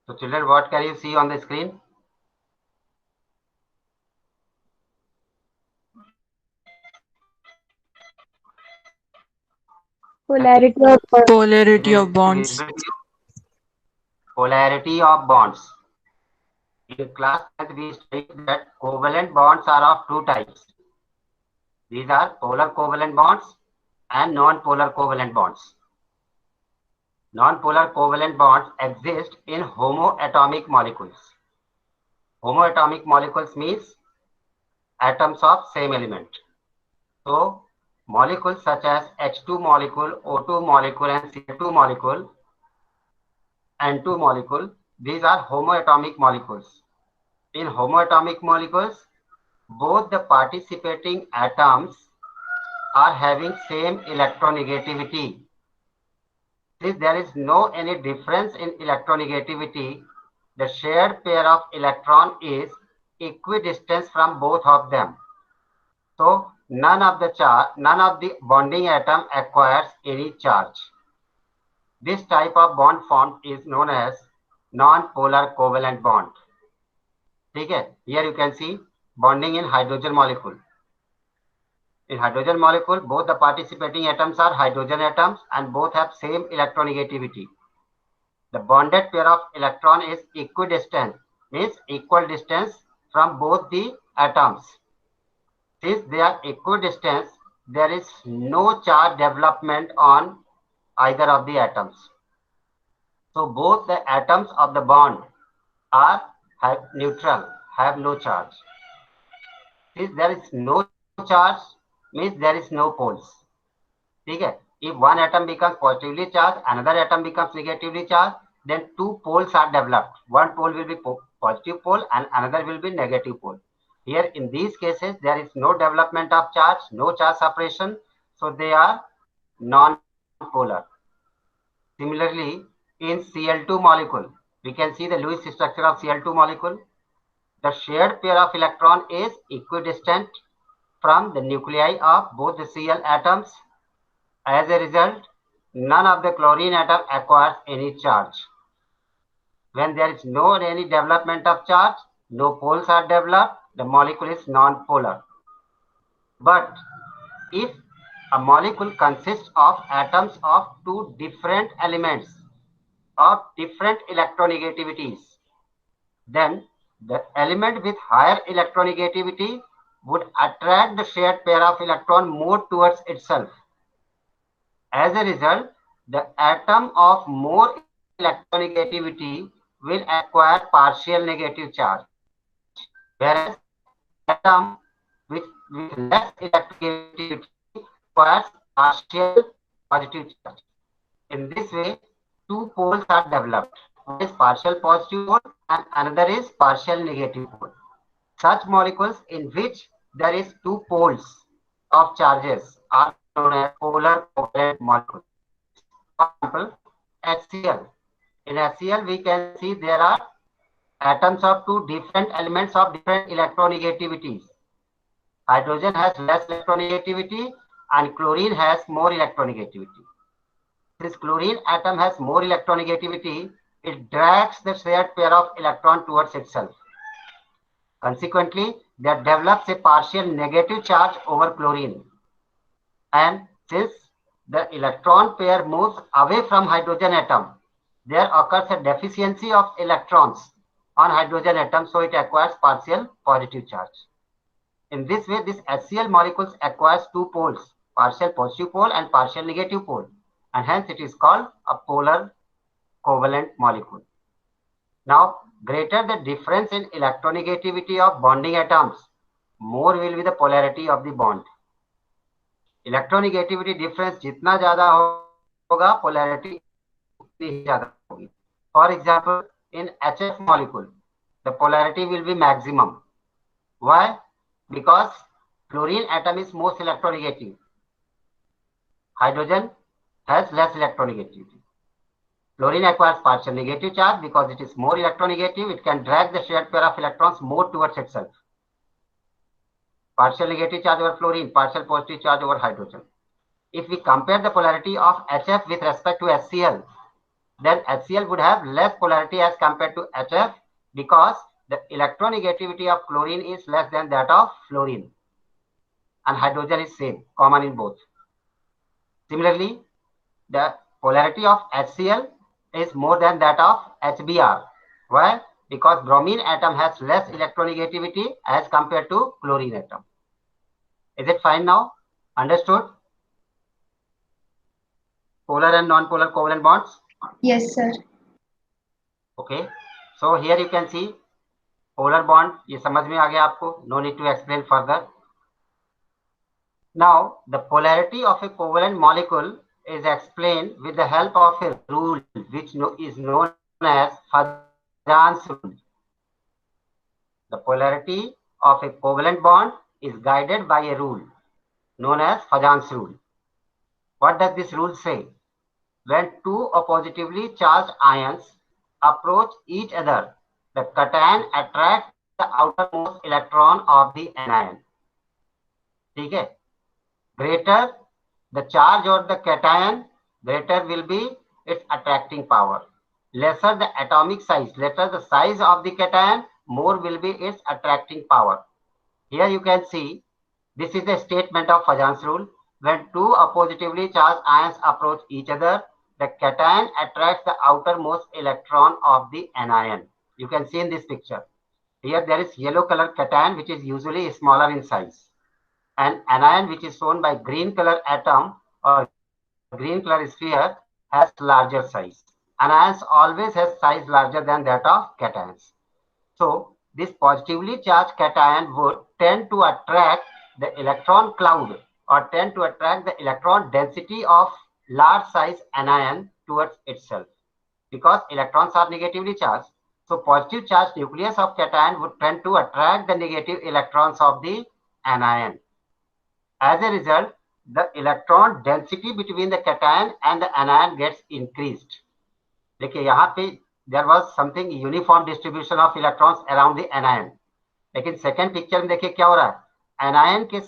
So children, what can you see on the screen? Polarity of Is Polarity of it bonds. visible to you? Polarity of bonds. In class 10th, we studied that covalent bonds are of two types. These are polar covalent bonds and non-polar covalent bonds. Non-polar covalent bonds exist in homoatomic molecules. Homoatomic molecules means atoms of same element. So molecules such as H2 molecule, O2 molecule, and Cl2 molecule, N2 molecule, these are homoatomic molecules. In homoatomic molecules, both the participating atoms are having same electronegativity. Since there is no any difference in electronegativity, the shared pair of electron is equidistant from both of them. So none of the bonding atom acquires any charge. This type of bond formed is known as non-polar covalent bond. Okay? Here you can see bonding in hydrogen molecule. In hydrogen molecule, both the participating atoms are hydrogen atoms and both have same electronegativity. The bonded pair of electron is equidistant, means equal distance from both the atoms. Since they are equidistant, there is no charge development on either of the atoms. So both the atoms of the bond are neutral, have no charge. Since there is no charge, means there is no poles. ठीक है? If one atom becomes positively charged, another atom becomes negatively charged, then two poles are developed. One pole will be positive pole and another will be negative pole. Here in these cases, there is no development of charge, no charge separation, so they are non-polar. Similarly, in Cl2 molecule, we can see the Lewis structure of Cl2 molecule. The shared pair of electron is equidistant from the nuclei of both the Cl atoms. As a result, none of the chlorine atom acquires any charge. When there is no any development of charge, no poles are developed, the molecule is non-polar. But if a molecule consists of atoms of two different elements of different electronegativities, then the element with higher electronegativity would attract the shared pair of electron more towards itself. As a result, the atom of more electronegativity will acquire partial negative charge, whereas atom with less electronegativity acquires partial positive charge. In this way, two poles are developed. One is partial positive pole and another is partial negative pole. Such molecules in which there is two poles of charges are known as polar covalent molecules. For example, HCl. In HCl, we can see there are atoms of two different elements of different electronegativities. Hydrogen has less electronegativity and chlorine has more electronegativity. Since chlorine atom has more electronegativity, it drags the shared pair of electron towards itself. Consequently, there develops a partial negative charge over chlorine. And since the electron pair moves away from hydrogen atom, there occurs a deficiency of electrons on hydrogen atom, so it acquires partial positive charge. In this way, this HCl molecules acquires two poles, partial positive pole and partial negative pole, and hence it is called a polar covalent molecule. Now, greater the difference in electronegativity of bonding atoms, more will be the polarity of the bond. Electronegativity difference जितना ज्यादा होगा polarity उतनी ही ज्यादा होगी. For example in HF molecule the polarity will be maximum. Why? Because chlorine atom is most electronegative, hydrogen has less electronegativity. Chlorine acquires partial negative charge because it is more electronegative. It can drag the shared pair of electrons more towards itself. Partial negative charge over fluorine, partial positive charge over hydrogen. If we compare the polarity of HF with respect to HCl, then HCl would have less polarity as compared to HF because the electronegativity of chlorine is less than that of fluorine, and hydrogen is same, common in both. Similarly, the polarity of HCl is more than that of HBr. Why? Because bromine atom has less electronegativity as compared to chlorine atom. Is it fine now? Understood? Polar and non-polar covalent bonds? Yes, sir. Okay. So here you can see polar bond. ये समझ में आ गया आपको? No need to explain further. Now, the polarity of a covalent molecule is explained with the help of a rule which is known as Fajans rule. The polarity of a covalent bond is guided by a rule known as Fajans rule. What does this rule say? When two positively charged ions approach each other, the cation attracts the outermost electron of the anion. ठीक है? Greater the charge or the cation, greater will be its attracting power. Lesser the atomic size, lesser the size of the cation, more will be its attracting power. Here you can see, this is a statement of Fajans rule. When two positively charged ions approach each other, the cation attracts the outermost electron of the anion. You can see in this picture. Here there is yellow color cation which is usually smaller in size. An anion which is shown by green color atom or green color sphere has larger size. Anions always has size larger than that of cations. So this positively charged cation would tend to attract the electron cloud or tend to attract the electron density of large size anion towards itself because electrons are negatively charged. So positive charged nucleus of cation would tend to attract the negative electrons of the anion. As a result, the electron density between the cation and the anion gets increased. देखिए यहाँ पे there was something uniform distribution of electrons around the anion. लेकिन second picture में देखिए क्या हो रहा है, एनायन के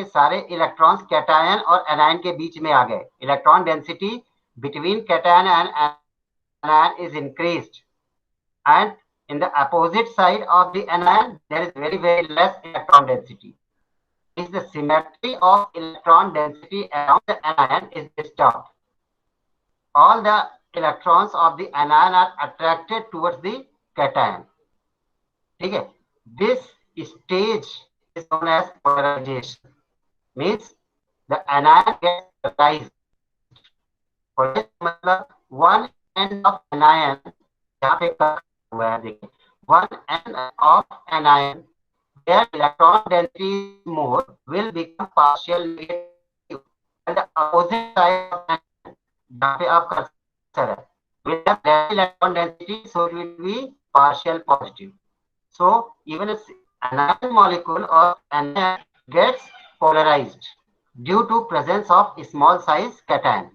सारे इलेक्ट्रॉन्स कैटायन और एनायन के बीच में आ गए. Electron density between cation and anion is increased, and in the opposite side of the anion there is very less electron density. Is the symmetry of electron density around the anion is disturbed. All the electrons of the anion are attracted towards the cation. ठीक है? This stage is known as polarization. Means the anion gets polarized. Polarized मतलब one end of anion यहाँ पे हुआ है देखिए. One end of anion where electron density is more will become partial negative, and the opposite side of anion जहाँ पे आपका cursor है will have less electron density, so it will be partial positive. So even an anion molecule or anion gets polarized due to presence of small size cation.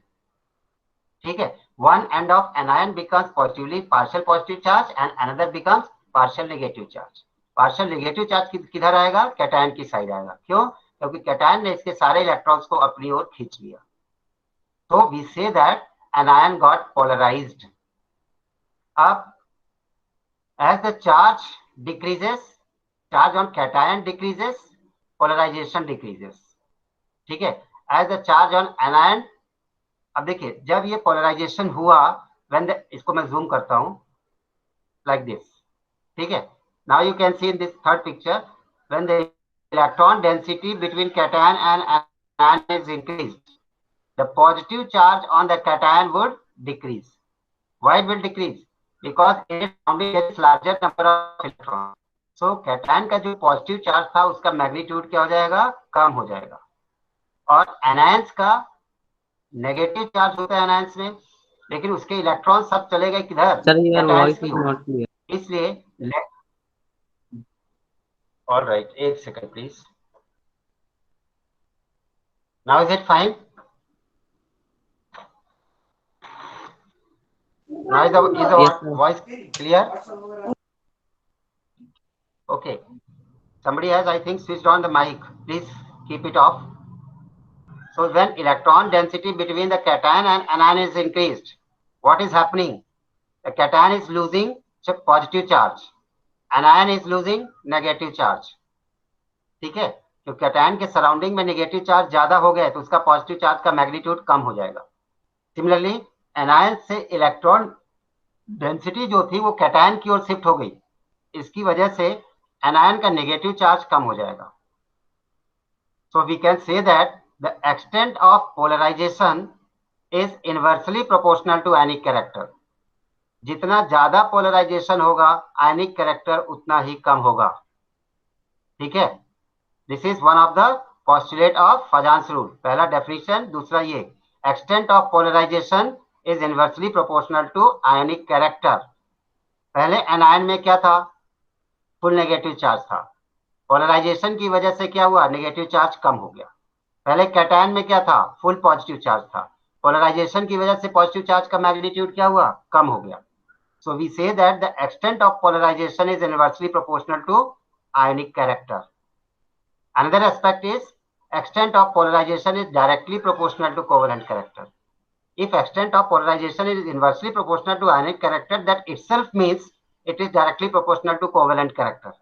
ठीक है? One end of anion becomes positively partial positive charge and another becomes partial negative charge. Partial negative charge किधर आएगा? Cation की side आएगा. क्यों? क्योंकि cation ने इसके सारे इलेक्ट्रॉन्स को अपनी ओर खींच लिया. तो we say that anion got polarized. अब as the charge decreases, charge on cation decreases, polarization decreases. ठीक है? As the charge on anion, अब देखिए जब ये पोलराइजेशन हुआ, when the, इसको मैं जूम करता हूं like this. ठीक है? Now you can see in this third picture, when the electron density between cation and anion is increased, the positive charge on the cation would decrease. Why it will decrease? Because it only gets larger number of electrons. So cation का जो positive charge था उसका magnitude क्या हो जाएगा? कम हो जाएगा. और एनायंस का नेगेटिव चार्ज होता है एनायंस में, लेकिन उसके इलेक्ट्रॉन सब चले गए किधर? कैटायंस की ओर. इसलिए All right, 1 second, please. Now is it fine? Now is the voice clear? Okay. Somebody has, I think, switched on the mic. Please keep it off. So when electron density between the cation and anion is increased, what is happening? The cation is losing positive charge, anion is losing negative charge. ठीक है, तो cation के surrounding में negative charge ज्यादा हो गया है तो उसका पॉजिटिव चार्ज का मैग्नीट्यूड कम हो जाएगा. सिमिलरली एनायन से इलेक्ट्रॉन डेंसिटी जो थी वो कैटायन की ओर शिफ्ट हो गई, इसकी वजह से एनायन का नेगेटिव चार्ज कम हो जाएगा. So we can say that the extent of polarization is inversely proportional to ionic character. जितना ज्यादा पोलराइजेशन होगा आयनिक कैरेक्टर उतना ही कम होगा. ठीक है, this is one of the postulate of Fajans rule. पहला डेफिनेशन. दूसरा ये extent of polarization is inversely proportional to ionic character. पहले एनायन में क्या था? फुल नेगेटिव चार्ज था. पोलराइजेशन की वजह से क्या हुआ? नेगेटिव चार्ज कम हो गया. पहले कैटायन में क्या था? फुल पॉजिटिव चार्ज था. पोलराइजेशन की वजह से पॉजिटिव चार्ज का मैग्नीट्यूड क्या हुआ? कम हो गया. So we say that the extent of polarization is inversely proportional to ionic character. Another aspect is extent of polarization is directly proportional to covalent character. If extent of polarization is inversely proportional to ionic character, that itself means it is directly proportional to covalent character.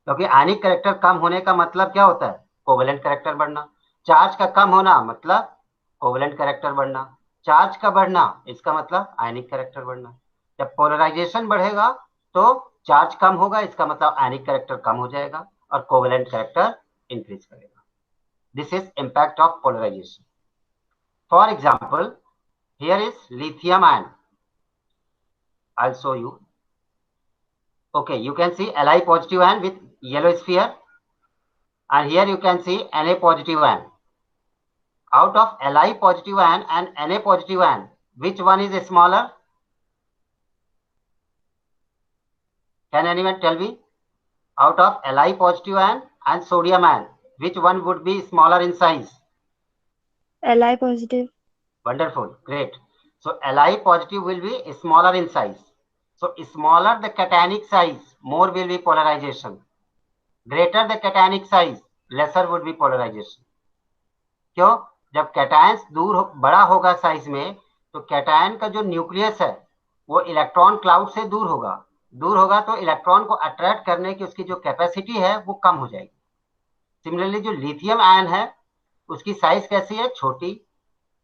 क्योंकि आयनिक character कम होने का मतलब क्या होता है? Covalent character बढ़ना. Charge का कम होना मतलब कोवेलेंट कैरेक्टर बढ़ना. चार्ज का बढ़ना इसका मतलब आयनिक कैरेक्टर बढ़ना. जब पोलराइजेशन बढ़ेगा तो चार्ज कम होगा, इसका मतलब आयनिक कैरेक्टर कम हो जाएगा और कोवेलेंट कैरेक्टर इंक्रीज करेगा. This is impact of polarization. For example, here is lithium ion. I will show you. Okay, you can see Li positive ion with yellow sphere, and here you can see Na positive ion. Out of Li positive ion and Na positive ion, which one is smaller? Can anyone tell me? Out of Li positive ion and sodium ion, which one would be smaller in size? Li positive. Wonderful, great. So Li positive will be smaller in size. So smaller the cationic size, more will be polarization. Greater the cationic size, lesser would be polarization. क्यों? जब cation बड़ा होगा size में तो cation का जो nucleus है वो इलेक्ट्रॉन क्लाउड से दूर होगा तो इलेक्ट्रॉन को अट्रैक्ट करने की उसकी जो कैपेसिटी है वो कम हो जाएगी. सिमिलरली जो लिथियम आयन है उसकी साइज कैसी है? छोटी.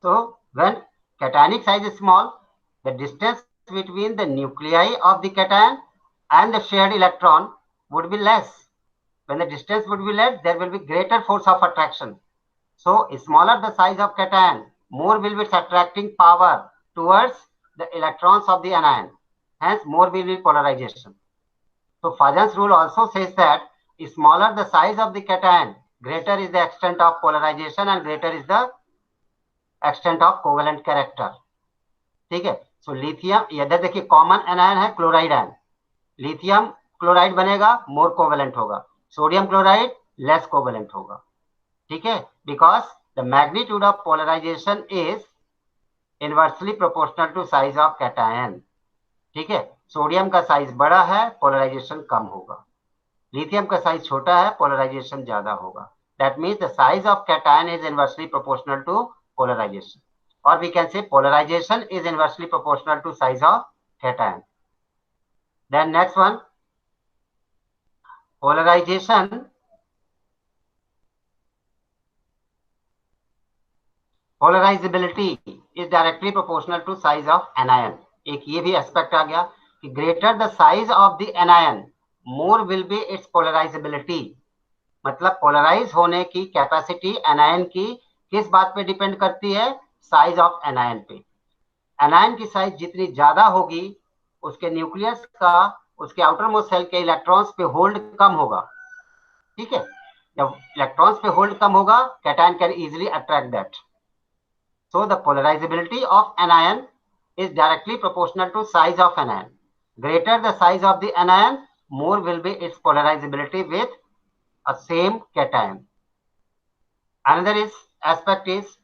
तो when cationic size is small, the distance between the nuclei of the cation and the shared electron would be less. When the distance would be less, there will be greater force of attraction. So smaller the size of cation, more will be attracting power towards the electrons of the anion. Hence, more will be polarization. So Fajans rule also says that smaller the size of the cation, greater is the extent of polarization and greater is the extent of covalent character. ठीक है. सो lithium, इधर देखिए common anion है chloride ion. Lithium chloride बनेगा, more covalent होगा. Sodium chloride less covalent होगा. ठीक है, because the magnitude of polarization is inversely proportional to size of cation. ठीक है, सोडियम का साइज बड़ा है, पोलराइजेशन कम होगा. लिथियम का साइज छोटा है, पोलराइजेशन ज्यादा होगा. That means the size of cation is inversely proportional to polarization. Or we can say polarization is inversely proportional to size of cation. Then next one, polarizability is directly proportional to size of anion. एक ये भी aspect आ गया कि greater the size of the anion, more will be its polarizability. मतलब polarise होने की capacity anion की किस बात पे डिपेंड करती है? साइज ऑफ एनायन पे. एनायन की साइज जितनी ज्यादा होगी उसके न्यूक्लियस का उसके आउटर मोस्ट सेल के इलेक्ट्रॉन्स पे होल्ड कम होगा. ठीक है, जब इलेक्ट्रॉन्स पे होल्ड कम होगा cation can easily attract that. So the polarisability of anion is directly proportional to size of anion. Greater the size of the anion, more will be its polarizability with a same cation. Another aspect is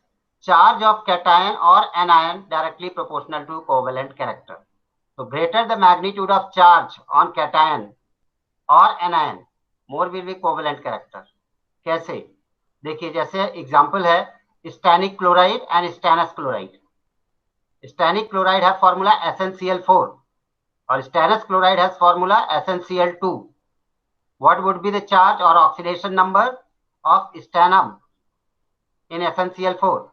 charge of cation or anion directly proportional to covalent character. So greater the magnitude of charge on cation or anion, more will be covalent character. कैसे? देखिए, जैसे example है stannic chloride and stannous chloride. Stannic chloride have formula SnCl4 or stannous chloride has formula SnCl2. What would be the charge or oxidation number of stannum in SnCl4?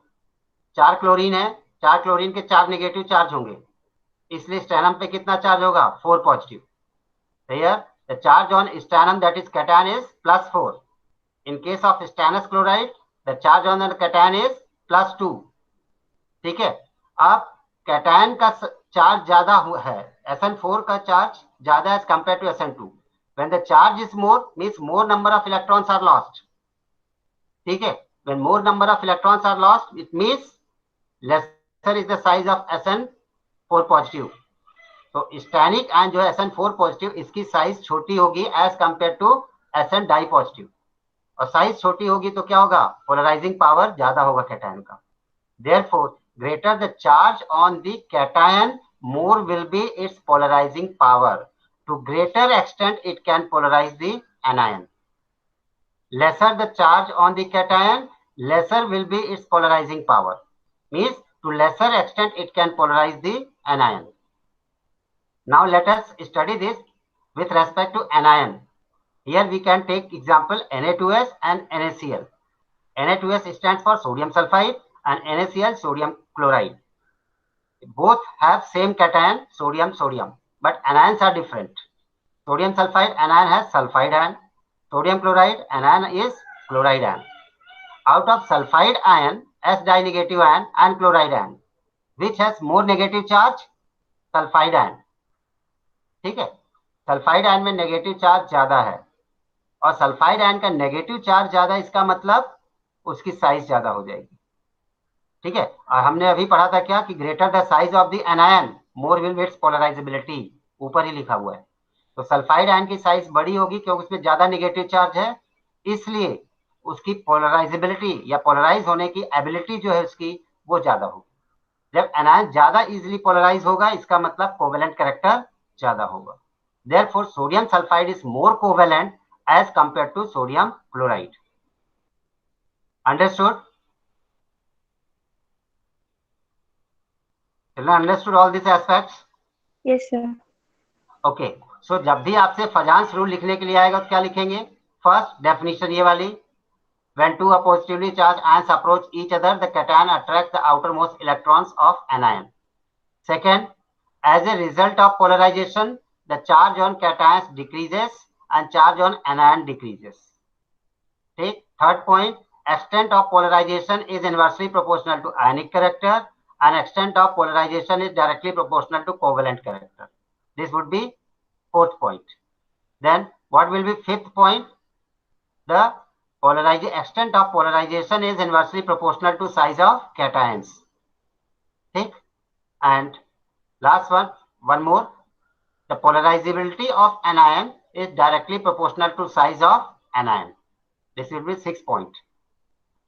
4 chlorine है, 4 chlorine के 4 negative charge होंगे, इसलिए stannum पे कितना charge होगा? 4 positive. Here the charge on stannum, that is cation, is +4. In case of stannous chloride the charge on the cation is +2. ठीक है. अब cation का चार्ज ज्यादा है, SN4 का चार्ज ज्यादा as compared to SN2. When the charge is more, means more number of electrons are lost. ठीक है. When more number of electrons are lost, it means lesser is the size of SN4 positive. तो stannic ion जो है SN4 positive, इसकी size छोटी होगी as compare to SN di positive. और size छोटी होगी तो क्या होगा? पोलराइजिंग पावर ज्यादा होगा कैटायन का. Therefore, greater the charge on the cation, more will be its polarizing power. To greater extent, it can polarize the anion. Lesser the charge on the cation, lesser will be its polarizing power. Means to lesser extent, it can polarize the anion. Now let us study this with respect to anion. Here we can take example Na2S and NaCl. Na2S stands for sodium sulfide and NaCl sodium chloride. Both have same cation, sodium, but anions are different. Sodium sulfide anion has sulfide ion. Sodium chloride anion is chloride ion. Out of sulfide ion, S di negative ion and chloride ion, which has more negative charge? Sulfide ion. ठीक है. Sulphide ion में negative charge ज्यादा है, और sulphide ion का negative charge ज्यादा, इसका मतलब उसकी साइज ज्यादा हो जाएगी. ठीक है. और हमने अभी पढ़ा था क्या कि greater the size of the anion more will it's polarisability, ऊपर ही लिखा हुआ है. तो सल्फाइड आयन की साइज बड़ी होगी क्योंकि उसमें ज्यादा नेगेटिव चार्ज है, इसलिए उसकी पोलराइजेबिलिटी या पोलराइज होने की एबिलिटी जो है उसकी वो ज्यादा होगी. जब एनायन ज्यादा इजिली पोलराइज होगा, इसका मतलब कोवेलेंट कैरेक्टर ज्यादा होगा. Therefore, sodium sulfide is more covalent as compared to sodium chloride. Understood? Children, understood all these aspects? Yes, sir. Okay. So जब भी आपसे फजांस रूल लिखने के लिए आएगा तो क्या लिखेंगे? फर्स्ट डेफिनेशन ये वाली, when two positively charged ions approach each other, the cation attracts the outermost electrons of anion. Second, as a result of polarization, the charge on cations decreases and charge on anion decreases. Take third point, extent of polarization is inversely proportional to ionic character and extent of polarization is directly proportional to covalent character. This would be fourth point. Then what will be fifth point? The extent of polarization is inversely proportional to size of cations. Take, and last one more. The polarizability of anion is directly proportional to size of anion. This will be 6 point.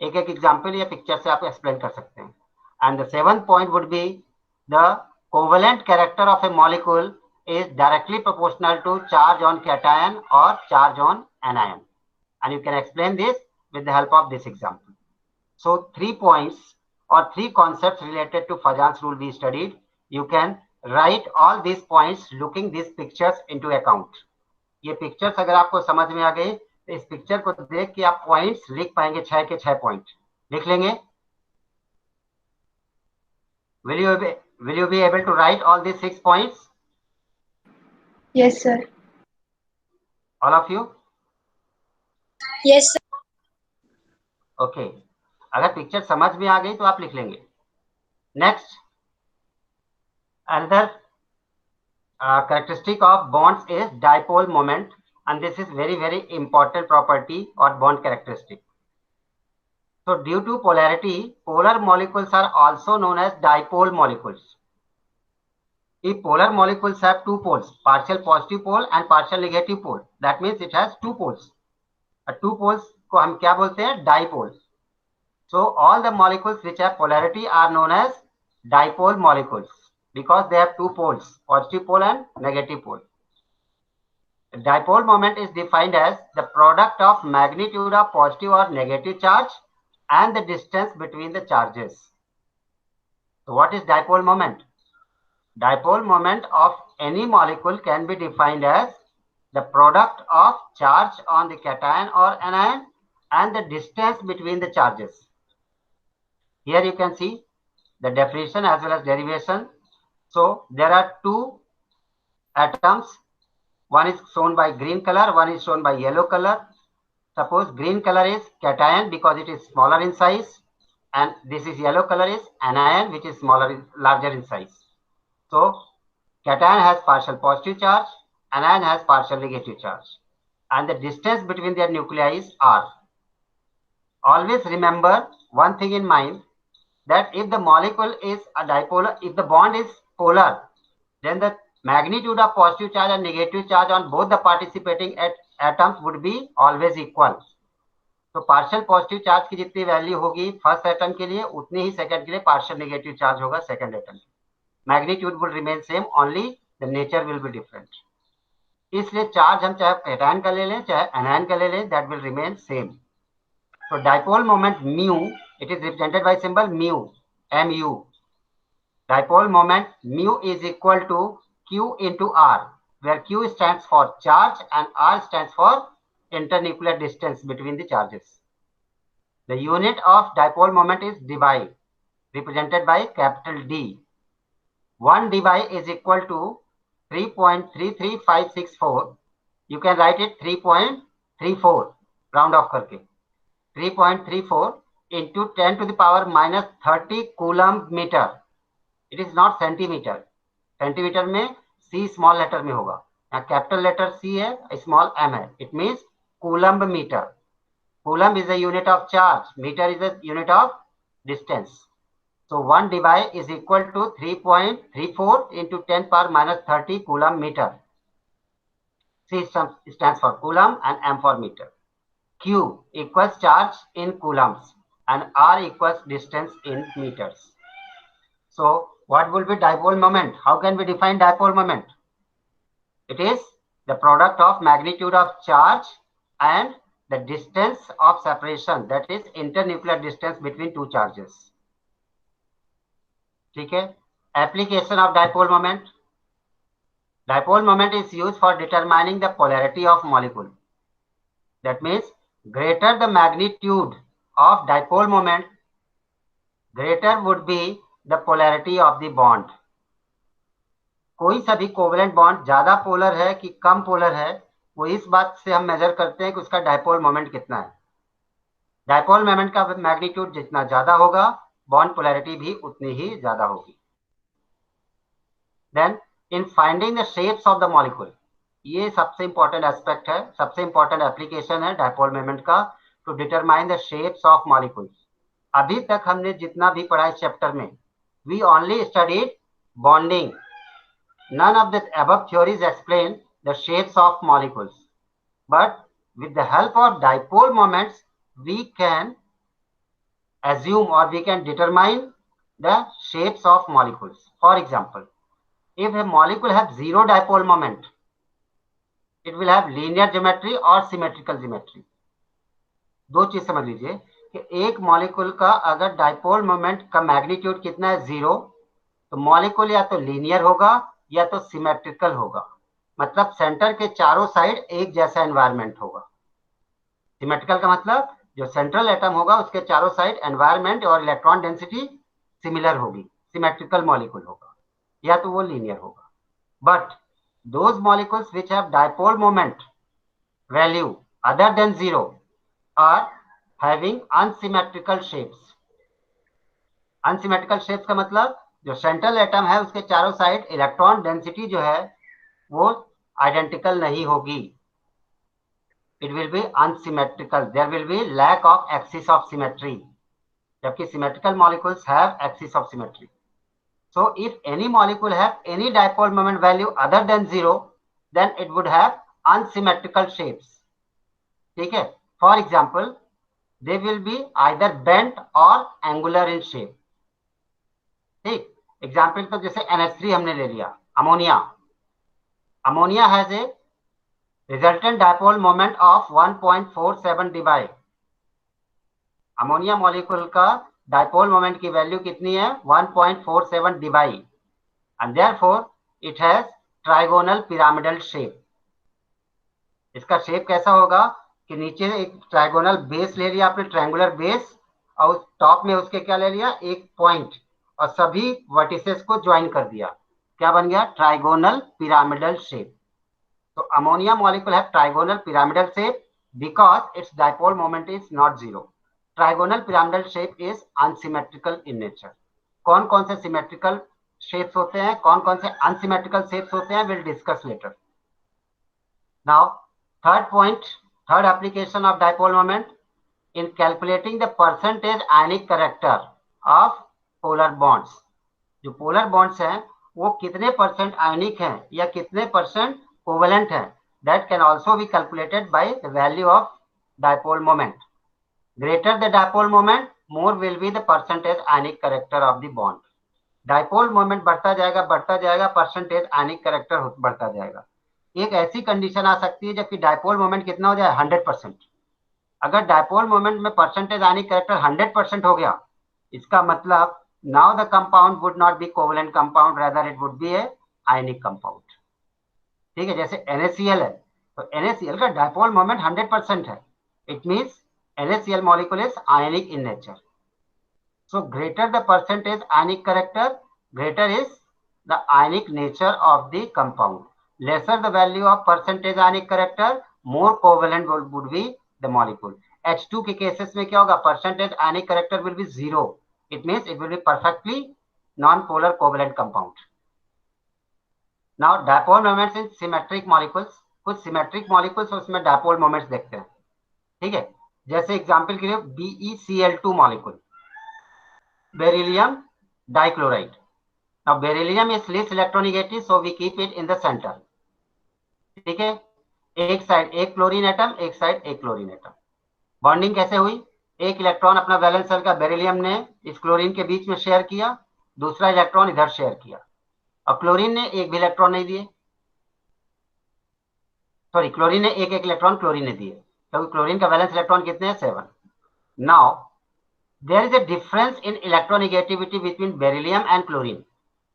एक एक example या picture से आप explain कर सकते हैं. And the seventh point would be the covalent character of a molecule is directly proportional to charge on cation or charge on anion. And you can explain this with the help of this example. So 3 points or 3 concepts related to Fajans rule we studied. You can write all these points looking these pictures into account. ये pictures अगर आपको समझ में आ गई तो इस picture को देख के आप पॉइंट्स लिख पाएंगे, 6 के 6 पॉइंट लिख लेंगे. Will you be able to write all these 6 points? Yes, sir. All of you? Yes, sir. Okay. अगर पिक्चर समझ में आ गई तो आप लिख लेंगे. Next, another characteristic of bonds is dipole moment, and this is very important property or bond characteristic. So due to polarity, polar molecules are also known as dipole molecules. If polar molecules have 2 poles, partial positive pole and partial negative pole, that means it has 2 poles. 2 poles को हम क्या बोलते हैं? Dipoles. So all the molecules which have polarity are known as dipole molecules because they have 2 poles, positive pole and negative pole. The dipole moment is defined as the product of magnitude of positive or negative charge and the distance between the charges. So what is dipole moment? Dipole moment of any molecule can be defined as the product of charge on the cation or anion and the distance between the charges. Here you can see the definition as well as derivation. So there are two atoms. One is shown by green color, one is shown by yellow color. Suppose green color is cation because it is smaller in size, and this is yellow color is anion which is larger in size. So cation has partial positive charge, anion has partial negative charge, and the distance between their nuclei is r. Always remember one thing in mind, that if the molecule is a dipolar, if the bond is polar, then the magnitude of positive charge and negative charge on both the participating atoms would be always equal. तो partial positive charge की जितनी value होगी first atom के लिए, उतनी ही second के लिए partial negative charge होगा सेकंड एटम के. Magnitude will remain same, only the nature will be different. इसलिए चार्ज हम चाहे कैटायन का ले लें चाहे एनायन का ले लें, that will remain same. So dipole moment mu, it is represented by symbol mu, mu. Dipole moment mu is equal to Q into R, where Q stands for charge and R stands for internuclear distance between the charges. The unit of dipole moment is debye, represented by capital D. 1 debye is equal to 3.33564. You can write it 3.34, round off करके. 3.34 into 10 to the power minus 30 coulomb meter. It is not centimeter. Centimetre में C small letter में होगा, यहाँ capital letter C है, small m है. It means coulomb meter. Coulomb is a unit of charge, meter is a unit of distance. So 1 debye is equal to 3.34 into 10 power minus 30 coulomb meter. C stands for coulomb and m for meter. Q equals charge in coulombs and R equals distance in meters. So what will be dipole moment? How can we define dipole moment? It is the product of magnitude of charge and the distance of separation, that is internuclear distance between two charges. ठीक है. Application of dipole moment. Dipole moment is used for determining the polarity of molecule. That means greater the magnitude of dipole moment, greater would be the polarity of the bond. कोई सा भी covalent bond ज्यादा polar है कि कम polar है, वो इस बात से हम मेजर करते हैं कि उसका डाइपोल मोमेंट कितना है. डाइपोल मोमेंट का मैग्नीट्यूड जितना ज्यादा होगा, बॉन्ड पोलैरिटी भी उतनी ही ज्यादा होगी. Then in finding the shapes of the molecule, ये सबसे इंपॉर्टेंट एस्पेक्ट है, सबसे इंपॉर्टेंट एप्लीकेशन है डाइपोल मोमेंट का, to determine the shapes of molecules. अभी तक हमने जितना भी पढ़ा इस चैप्टर में, we only studied bonding. None of the above theories explain the shapes of molecules, but with the help of dipole moments, we can assume or we can determine the shapes of molecules. For example, if a molecule has zero dipole moment, it will have linear geometry or symmetrical geometry. दो चीज समझ लीजिए कि एक molecule का अगर dipole moment का magnitude कितना है, जीरो, तो मॉलिक्यूल या तो लीनियर होगा या तो सिमेट्रिकल होगा. मतलब सेंटर के चारों साइड एक जैसा एनवायरनमेंट होगा. सिमेट्रिकल का मतलब जो सेंट्रल एटम होगा उसके चारों साइड एनवायरनमेंट और इलेक्ट्रॉन डेंसिटी सिमिलर होगी, सिमेट्रिकल मॉलिक्यूल होगा, या तो वो लीनियर होगा. But those molecules which have dipole moment value other than zero are having unsymmetrical shapes. Unsymmetrical shapes का मतलब जो सेंट्रल एटम है उसके चारों साइड इलेक्ट्रॉन डेंसिटी जो है वो आइडेंटिकल नहीं होगी. It will be unsymmetrical, there will be lack of axis of symmetry, जबकि symmetrical molecules have axis of symmetry. So if any molecule have any dipole moment value other than zero, then it would have unsymmetrical shapes. ठीक है. For example, they will be either bent or angular in shape. ठीक. Example तो जैसे NH3 हमने ले लिया, ammonia. Ammonia has a resultant dipole moment of 1.47 debye. Ammonia molecule का dipole moment की वैल्यू कितनी है 1.47 dBi and therefore it has trigonal pyramidal shape. इसका शेप कैसा होगा कि नीचे एक ट्राइगोनल बेस ले लिया आपने, ट्रायंगुलर बेस, और टॉप में उसके क्या ले लिया, एक पॉइंट, और सभी वर्टिसेस को ज्वाइन कर दिया, क्या बन गया, ट्राइगोनल पिरामिडल शेप. तो अमोनिया मॉलिक्यूल है trigonal pyramidal shape because its dipole moment is not zero. Trigonal pyramidal shape is unsymmetrical in nature. कौन कौन से सिमेट्रिकल शेप्स होते हैं, कौन कौन से अनसिमेट्रिकल शेप्स होते हैं, will discuss later. Now third point, third application of dipole moment in calculating the percentage ionic character of polar bonds. जो पोलर बॉन्ड्स हैं वो कितने परसेंट आयनिक हैं या कितने परसेंट कोवेलेंट हैं, that can also be calculated by the value of dipole moment. Greater the dipole moment, more will be the percentage ionic character of the bond. Dipole moment बढ़ता जाएगा, percentage आयनिक character बढ़ता जाएगा. एक ऐसी condition आ सकती है जबकि डाइपोल मोमेंट कितना हो जाए 100%. अगर डाइपोल मोमेंट में परसेंटेज आयनिक कैरेक्टर 100% हो गया, इसका मतलब now the compound would not be covalent compound, rather it would be A ionic compound. ठीक है, जैसे NaCl है तो NaCl का डाइपोल मोमेंट 100% है. It means NaCl molecule is ionic in nature. So greater the percentage ionic character, greater is the ionic nature of the compound. Lesser the value of percentage ionic character, more covalent would be the molecule. H2 के cases में क्या होगा, percentage ionic character will be 0. It means it will be perfectly non-polar covalent compound. Now dipole moments in symmetric molecules. कुछ symmetric molecules उसमें dipole moments देखते हैं. ठीक है, जैसे एग्जाम्पल के लिए BeCl2 molecule, beryllium dichloride. Now beryllium is least electronegative, so we keep it in the center. ठीक है, एक साइड एक क्लोरीन एटम, एक साइड एक क्लोरीन एटम. बॉन्डिंग कैसे हुई, एक इलेक्ट्रॉन अपना वैलेंस शेल का बेरिलियम ने इस क्लोरीन के बीच में शेयर किया, दूसरा इलेक्ट्रॉन इधर शेयर किया, और क्लोरीन ने एक भी इलेक्ट्रॉन नहीं दिए, सॉरी क्लोरीन ने एक इलेक्ट्रॉन क्लोरीन ने दिए, क्योंकि क्लोरीन का वैलेंस इलेक्ट्रॉन कितने हैं 7. Now there is a difference in electronegativity between beryllium and chlorine.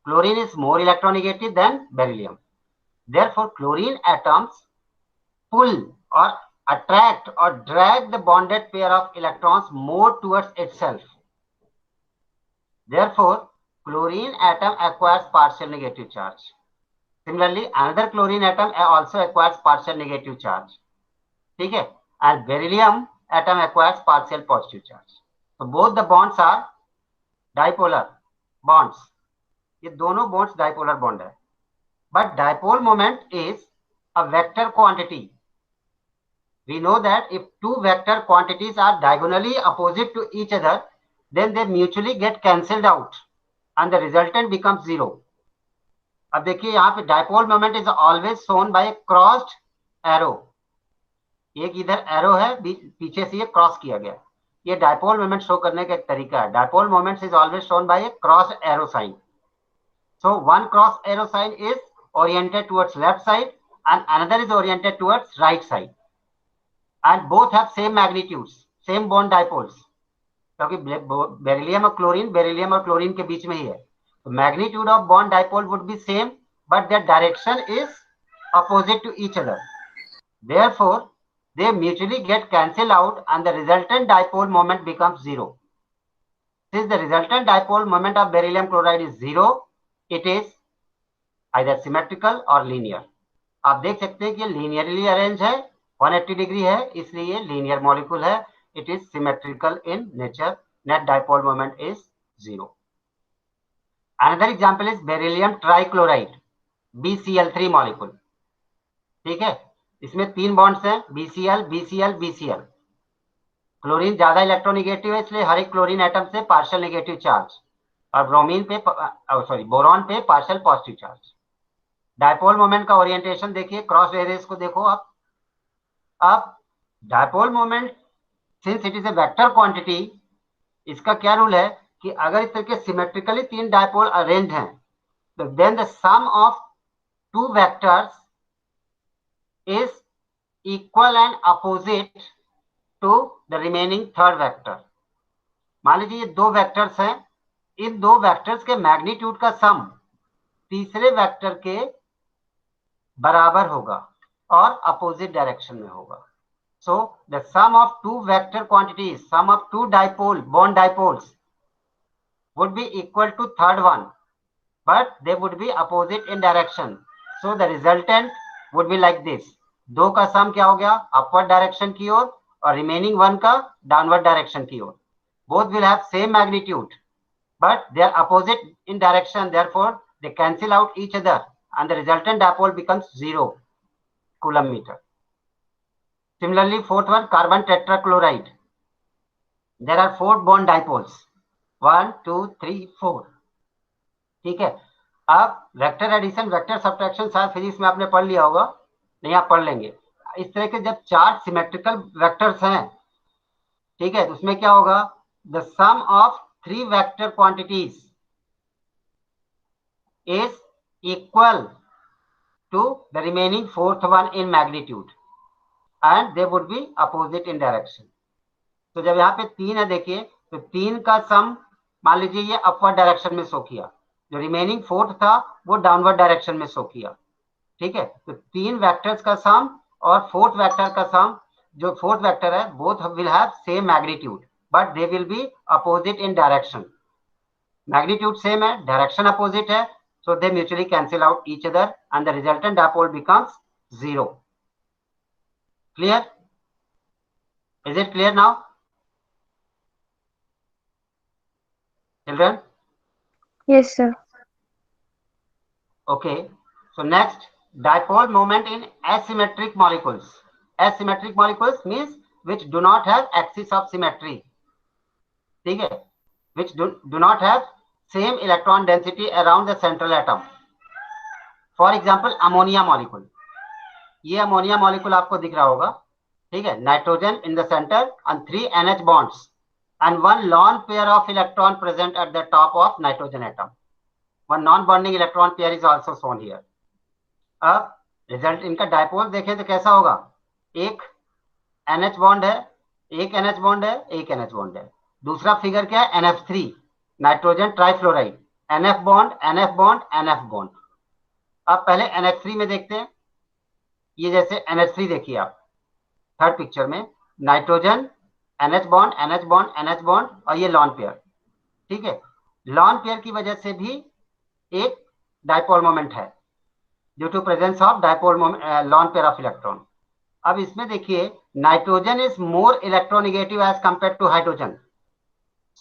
Chlorine is more electronegative than beryllium. Therefore, chlorine atoms pull or attract or drag the bonded pair of electrons more towards itself. Therefore, chlorine atom acquires partial negative charge. Similarly, another chlorine atom also acquires partial negative charge. ठीक है, and beryllium atom acquires partial positive charge. So both the bonds are dipolar bonds. ये दोनों bonds dipolar bond है. But dipole moment is a vector quantity. We know that if two vector quantities are diagonally opposite to each other, then they mutually get cancelled out and the resultant becomes 0. अब देखिए यहाँ पे dipole moment is always shown by a crossed arrow. एक इधर arrow है, पीछे से ये क्रॉस किया गया. ये डाइपोल मोमेंट शो करने का एक तरीका है. Dipole moments is always shown by a cross arrow sign. So one cross arrow sign is oriented towards left side and another is oriented towards right side, and both have same magnitudes, same bond dipoles, क्योंकि beryllium और chlorine के बीच में ही है. तो magnitude of bond dipole would be same, but their direction is opposite to each other. Therefore they mutually get cancelled out and the resultant dipole moment becomes 0. Since the resultant dipole moment of beryllium chloride is 0, it is either symmetrical or linear. आप देख सकते हैं कि linearly arranged है, 180 degree है, इसलिए ये linear molecule है. It is symmetrical in nature. Net dipole moment is 0. Another example is beryllium trichloride, BCl3 molecule. ठीक है, इसमें 3 बॉन्ड्स हैं, BCl, BCl, BCl. क्लोरीन ज्यादा इलेक्ट्रोनेगेटिव है, इसलिए हर एक क्लोरीन एटम से पार्शियल नेगेटिव चार्ज, और ब्रोमीन पे बोरॉन पे partial positive charge. Dipole moment का ओरिएंटेशन देखिए, क्रॉस एरेस को देखो आप. अब dipole moment since it is a vector quantity, इसका क्या रूल है कि अगर इस तरह के सिमेट्रिकली 3 डाइपोल अरेंज हैं, तो then the sum of 2 vectors is equal and opposite to the remaining third vector. मान लीजिए ये दो वेक्टर्स हैं, इन दो वेक्टर्स के मैग्नीट्यूड का सम तीसरे वेक्टर के बराबर होगा और अपोजिट डायरेक्शन में होगा. So the sum of two vector quantities, sum of two bond dipoles would be equal to third one, but they would be opposite in direction. So the resultant would be like this. दो का सम क्या हो गया? Upward direction की ओर, और remaining one का downward direction की ओर. Both will have same magnitude, but they are opposite in direction. Therefore, they cancel out each other, and the resultant dipole becomes 0 coulomb meter. Similarly, fourth one, carbon tetrachloride. There are 4 bond dipoles. 1, 2, 3, 4. ठीक है. अब vector addition, vector subtraction शायद physics में आपने पढ़ लिया होगा, नहीं आप पढ़ लेंगे. इस तरह के जब 4 सिमेट्रिकल वेक्टर्स हैं, ठीक है, तो उसमें क्या होगा? The sum of 3 vector quantities is equal to the remaining fourth one in magnitude, and they would be opposite in direction. तो जब यहाँ पे 3 है, देखिए, तो 3 का सम मान लीजिए ये अपवर्ड डायरेक्शन में शो किया, जो रिमेनिंग फोर्थ था वो डाउनवर्ड डायरेक्शन में शो किया. ठीक है, तो 3 वेक्टर्स का सम और फोर्थ वेक्टर का सम, जो फोर्थ वेक्टर है, both will have same magnitude, but they will B opposite in direction. Magnitude same है, डायरेक्शन अपोजिट है, so they mutually cancel out each other and the resultant dipole becomes 0. Clear? Is it clear now, children? Yes, sir. Okay, so next, dipole moment in asymmetric molecules. Asymmetric molecules means which do not have axis of symmetry. ठीक है, which do not have same electron density around the central atom. For example, ammonia molecule. ये ammonia molecule आपको दिख रहा होगा, ठीक है, nitrogen in the centre and 3 NH bonds and one lone pair of electron present at the top of nitrogen atom. One non-bonding electron pair is also shown here. अब result इनका dipole देखें तो कैसा होगा? एक NH बॉन्ड है, एक NH bond है, एक NH बॉन्ड है. दूसरा फिगर क्या है? NF3, nitrogen trifluoride, NF bond, NF bond, NF bond. अब पहले NH3 में देखते हैं. ये जैसे NH3 देखिए आप थर्ड पिक्चर में, nitrogen, NH bond, NH bond, NH bond, और ये लॉन पेयर. ठीक है, लॉन पेयर की वजह से भी एक डायपोल मोमेंट है, due to presence of dipole lone pair of electron. अब इसमें देखिए, nitrogen is more electronegative as compare to hydrogen,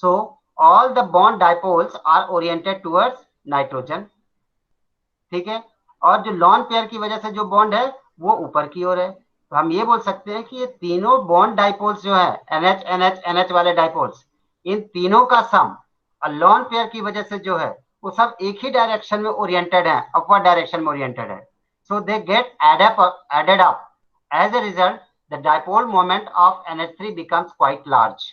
so all the bond dipoles are oriented towards nitrogen. ठीक है, और जो लॉन पेयर की वजह से जो बॉन्ड है वो ऊपर की ओर है. तो हम ये बोल सकते हैं कि ये तीनों बॉन्ड डायपोल्स जो है, NH NH NH वाले डायपोल्स, इन तीनों का सम और लॉन पेयर की वजह से जो है वो सब एक ही डायरेक्शन में ओरिएंटेड है, अपवर्ड डायरेक्शन में ओरिएंटेड है. So they get added up. As a result the dipole moment of NH3 becomes quite large.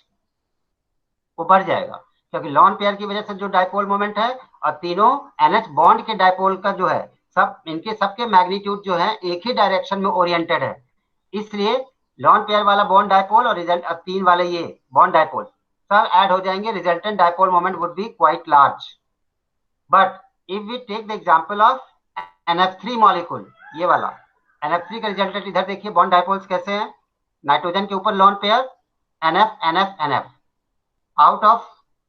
वो बढ़ जाएगा, क्योंकि लॉन पेयर की वजह से जो डायपोल मोमेंट है और तीनों NH बॉन्ड के डायपोल का जो है, सब इनके सबके मैग्नीट्यूड जो है एक ही डायरेक्शन में ओरिएंटेड है. इसलिए लॉन पेयर वाला बॉन्ड डायपोल और रिजल्ट 3 वाले ये बॉन्ड डायपोल सब ऐड हो जाएंगे. Resultant dipole moment would be quite large. But if we take the example of NF3 molecule, ये वाला NF3 का रिजल्टेंट इधर देखिए, बॉन्ड डायपोल्स कैसे हैं? नाइट्रोजन के ऊपर lone pair NF NF NF. Out of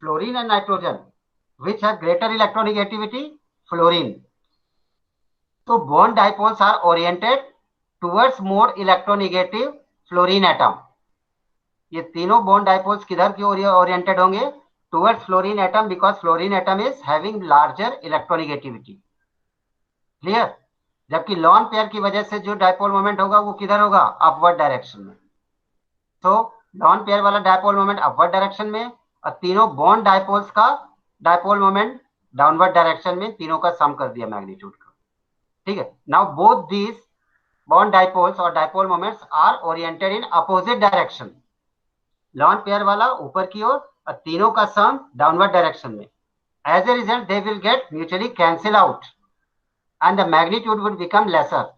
fluorine and nitrogen, which have greater electronegativity? Fluorine. So bond dipoles are oriented towards more electronegative fluorine atom. ये तीनों बॉन्ड डायपोल्स किधर की ओर ओरिएंटेड होंगे? Towards fluorine atom, because fluorine atom is having larger electronegativity. Clear? जबकि lone pair की वजह से जो डायपोल मोमेंट होगा वो किधर होगा? अपवर्ड डायरेक्शन में. तो लॉन पेयर वाला डायपोल मोमेंट अपवर्ड डायरेक्शन में, और तीनों बॉन्ड डायपोल्स का डायपोल मोमेंट डाउनवर्ड डायरेक्शन में. तीनों का सम कर दिया मैग्नीट्यूड का. ठीक है, now both these bond dipoles और dipole moments are oriented in opposite direction. Lone pair वाला ऊपर की ओर और तीनों का सम डाउनवर्ड डायरेक्शन में. As a result they will get mutually cancel out and the magnitude would become lesser.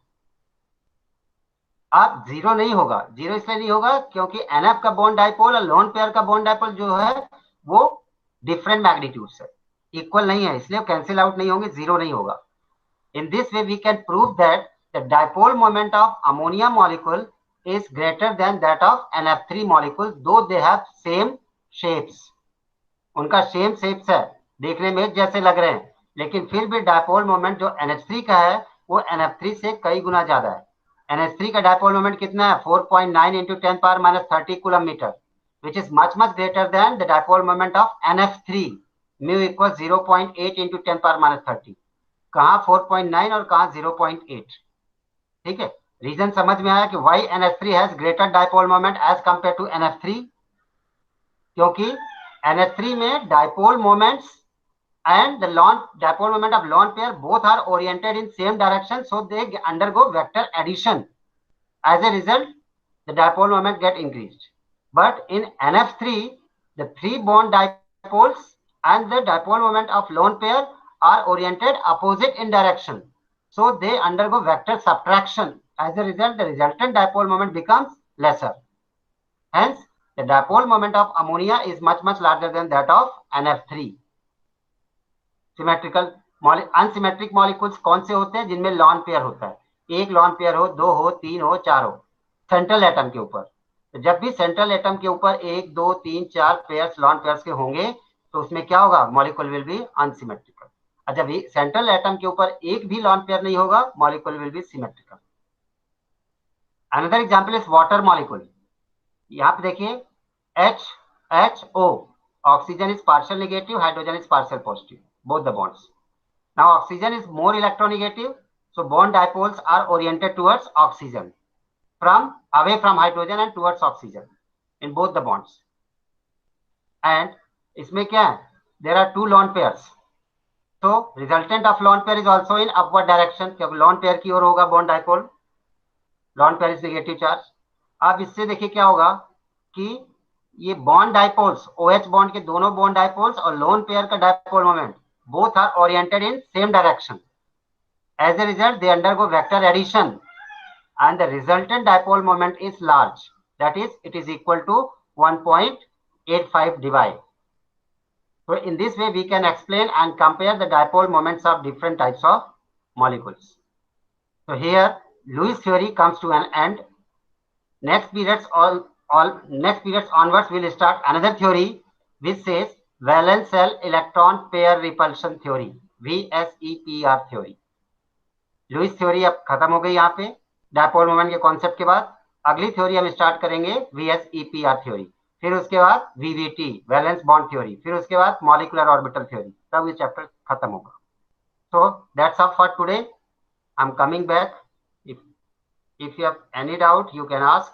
अब जीरो नहीं होगा. जीरो इसलिए नहीं होगा क्योंकि NF का बॉन्ड डायपोल और लॉन पेयर का बॉन्ड डायपोल जो है वो डिफरेंट मैग्नीट्यूड है, इक्वल नहीं है, इसलिए कैंसिल आउट नहीं होंगे, जीरो नहीं होगा. In this way, we can prove that the dipole moment of ammonia molecule is greater than that of NF3 molecule, though they have same shapes. उनका same shapes है, देखने में जैसे लग रहे हैं, लेकिन फिर भी डायपोल मोमेंट जो NH3 का है वो NF3 से कई गुना ज्यादा है. NH3 का डायपोल मोमेंट कितना है? 4.9 into 10 power minus 30 coulomb meter, which is much greater than the dipole moment of NF3. mu equals 0.8 into 10 power minus 30. कहां 4.9 और कहां 0.8. ठीक है, रीजन समझ में आया कि why NH3 has greater dipole moment as compare to NF3, क्योंकि NH3 में dipole moments and the dipole moment of lone pair both are oriented in same direction, so they undergo vector addition. As a result, the dipole moment get increased. But in NF3, the three bond dipoles and the dipole moment of lone pair are oriented opposite in direction, so they undergo vector subtraction. As a result, the resultant dipole moment becomes lesser. Hence, the dipole moment of ammonia is much larger than that of NF3. Symmetrical unsymmetric molecules कौन से होते हैं? जिनमें lone pair होता है, एक lone pair हो, दो हो, तीन हो, चार हो, सेंट्रल एटम के ऊपर. तो जब भी सेंट्रल एटम के ऊपर एक, दो, तीन, चार पेयर्स लॉन पेयर्स के होंगे तो उसमें क्या होगा? Molecule will be unsymmetrical. और जब सेंट्रल एटम के ऊपर एक भी लॉन पेयर नहीं होगा, molecule will be symmetrical. Another example is water molecule. यहाँ पे देखिए HO, oxygen is partial negative, hydrogen is partial positive, both the bonds. Now oxygen is more electronegative, so bond dipoles are oriented towards oxygen, away from hydrogen and towards oxygen in both the bonds. And इसमें क्या है? There are two lone pairs, so resultant of lone pair is also in upward direction, क्योंकि lone pair की ओर होगा bond dipole, lone pair is negative charge. अब इससे देखिए क्या होगा कि ये बॉन्ड डाइपोल्स, OH बॉन्ड के दोनों बॉन्ड डाइपोल्स और लोन पेयर का dipole moment both are oriented in same direction. As a result, they undergo vector addition and the resultant dipole moment is large. That is, it is equal to 1.85 divide. So in this way, we can explain and compare the dipole moments of different types of molecules. So here, Lewis theory comes to an end. Next periods onwards, we'll start another theory which says valence shell electron pair repulsion theory, VSEPR theory. Louis theory अब खत्म हो गई यहाँ पे dipole moment के concept के बाद. अगली थ्योरी हम स्टार्ट करेंगे VSEPR थ्योरी, फिर उसके बाद VVT वैलेंस बॉन्ड थ्योरी, फिर उसके बाद मॉलिक्यूलर ऑर्बिटल थ्योरी, तब ये चैप्टर खत्म होगा. So that's all for today. I'm coming back. If you have any doubt, you can ask.